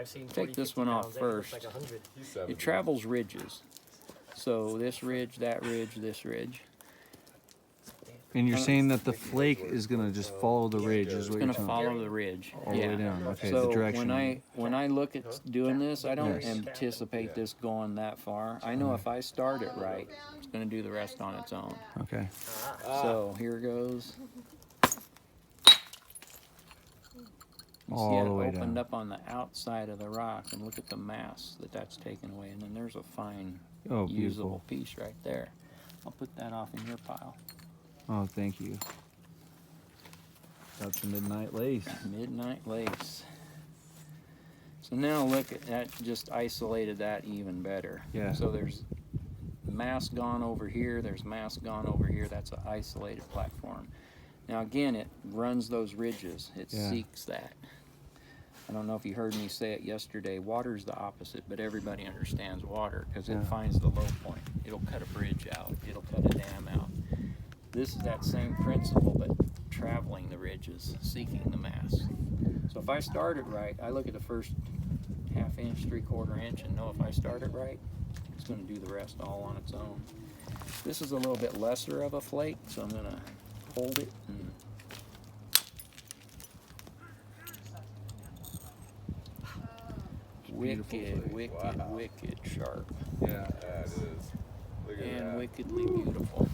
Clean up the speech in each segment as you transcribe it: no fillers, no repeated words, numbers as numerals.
I've seen take this one off first. Like 100. It travels ridges. So this ridge, that ridge, this ridge. And you're saying that the flake is gonna just follow the ridge, is what It's you're going to telling follow the ridge. all the way down. Okay, So the direction. when I look at doing this, I don't Yes. anticipate this going that far. I know if I start it right, it's going to do the rest on its own. Okay. So here goes. You All see the it way opened down. up on the outside of the rock, and look at the mass that's taken away. And then there's a fine, Oh, usable beautiful. piece right there. I'll put that off in your pile. Oh, thank you. That's a midnight lace. Midnight lace. So now look at that, just isolated that even better. Yeah. So there's mass gone over here, there's mass gone over here. That's an isolated platform. Now again, it runs those ridges. It seeks that. I don't know if you heard me say it yesterday. Water's the opposite, but everybody understands water because it finds the low point. It'll cut a bridge out. It'll cut a dam out. This is that same principle, but traveling the ridges, seeking the mass. So if I start it right, I look at the first ½ inch, 3/4 inch, and know if I start it right, it's going to do the rest all on its own. This is a little bit lesser of a flake, so I'm going to hold it and wicked, wicked sharp. Yeah. Yeah, it is. Look at And that. wickedly beautiful.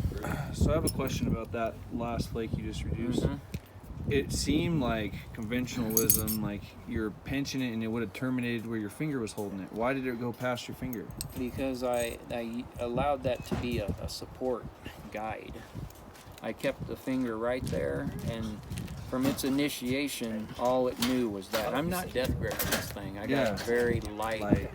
So I have a question about that last flake you just reduced. It seemed like conventionalism, like you're pinching it and it would have terminated where your finger was holding it. Why did it go past your finger? Because I allowed that to be a support guide. I kept the finger right there, and from its initiation, all it knew was that. I'm not death gripping this thing. I got a very light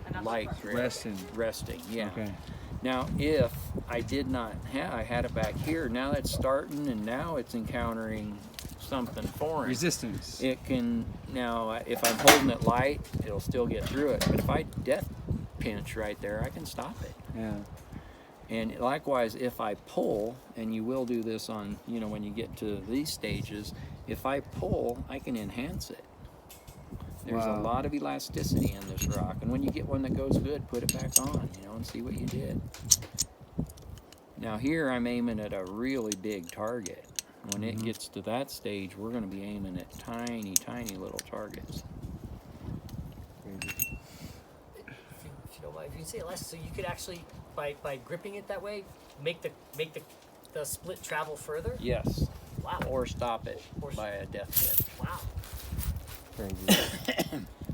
grip. Resting, yeah. Okay. Now, if I did not have, I had it back here, now it's starting, and now it's encountering something foreign. Resistance. It can, now, if I'm holding it light, it'll still get through it. But if I death pinch right there, I can stop it. Yeah. And likewise, if I pull, and you will do this on, you know, when you get to these stages, if I pull, I can enhance it. There's a lot of elasticity in this rock, and when you get one that goes good, put it back on, you know, and see what you did. Now here I'm aiming at a really big target. When it gets to that stage, we're going to be aiming at tiny, tiny little targets. If you don't mind, if you say less, so you could actually, by gripping it that way, make the split travel further. Yes. Wow. Or stop it by a death hit. Wow.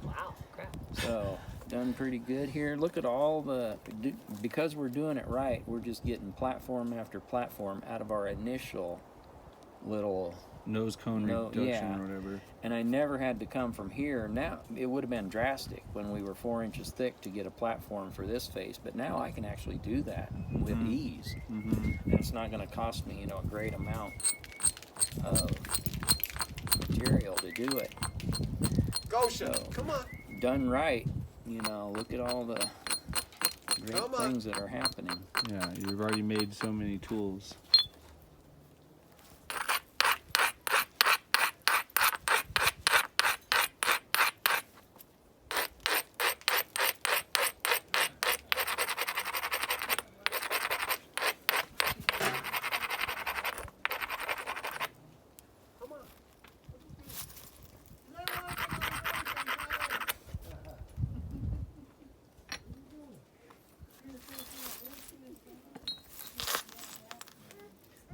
Wow. Crap. So, done pretty good here. Look at all the, because we're doing it right, we're just getting platform after platform out of our initial little Nose cone reduction or whatever. And I never had to come from here. Now, it would have been drastic when we were 4 inches thick to get a platform for this face, but now I can actually do that with ease. And it's not going to cost me, you know, a great amount of material to do it. Goshen, So, come on. done right, you know, look at all the great things that are happening. Yeah, you've already made so many tools.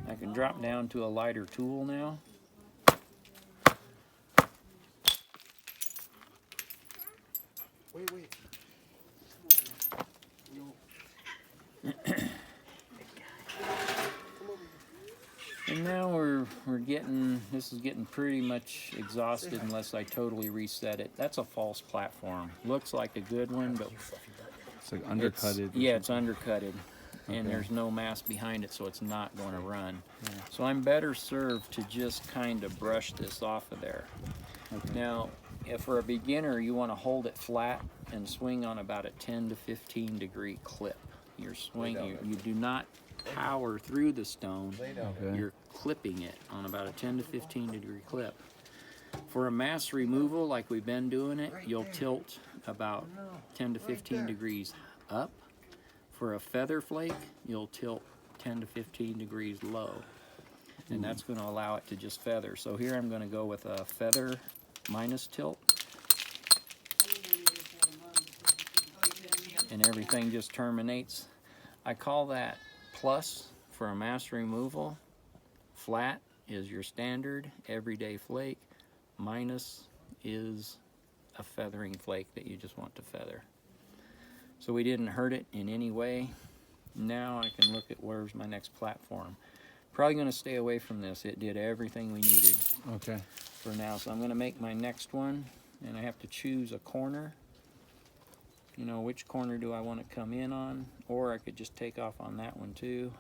I can drop down to a lighter tool now. Wait. And now we're getting, this is getting pretty much exhausted unless I totally reset it. That's a false platform. Looks like a good one, but It's like undercutted. it's undercutted. And there's no mass behind it, so it's not going to run. So I'm better served to just kind of brush this off of there. Now, if for a beginner, you want to hold it flat and swing on about a 10 to 15 degree clip. You're swinging, you do not power through the stone. You're clipping it on about a 10 to 15 degree clip. For a mass removal, like we've been doing it, you'll tilt about 10 to 15 degrees up. For a feather flake, you'll tilt 10 to 15 degrees low. And that's going to allow it to just feather. So here I'm going to go with a feather minus tilt. And everything just terminates. I call that plus for a mass removal. Flat is your standard everyday flake. Minus is a feathering flake that you just want to feather. So we didn't hurt it in any way. Now I can look at where's my next platform. Probably going to stay away from this. It did everything we needed Okay. for now. So I'm going to make my next one, and I have to choose a corner. You know, which corner do I want to come in on? Or I could just take off on that one too.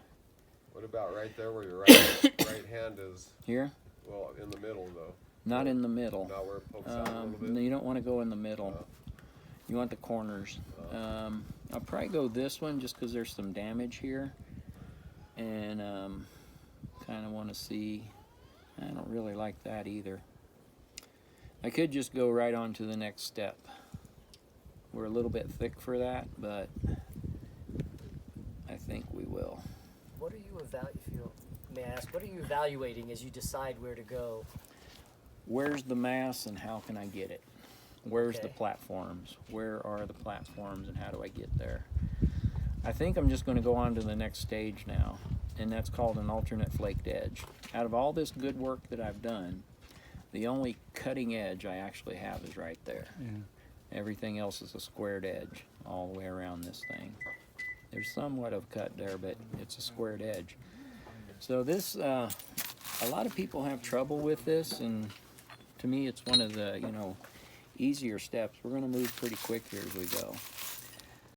What about right there where your right hand is? Here? Well, in the middle though. Not in the middle. Not where it pokes out a little bit. You don't want to go in the middle. You want the corners. I'll probably go this one just because there's some damage here. And kind of want to see. I don't really like that either. I could just go right on to the next step. We're a little bit thick for that, but I think we will. What are you if you may I ask, what are you evaluating as you decide where to go? Where's the mass and how can I get it? Where's the Okay. platforms? Where are the platforms and how do I get there? I think I'm just going to go on to the next stage now, and that's called an alternate flaked edge. Out of all this good work that I've done, the only cutting edge I actually have is right there. Yeah. Everything else is a squared edge all the way around this thing. There's somewhat of cut there, but it's a squared edge. So this, a lot of people have trouble with this, and to me it's one of the, easier steps. We're going to move pretty quick here as we go.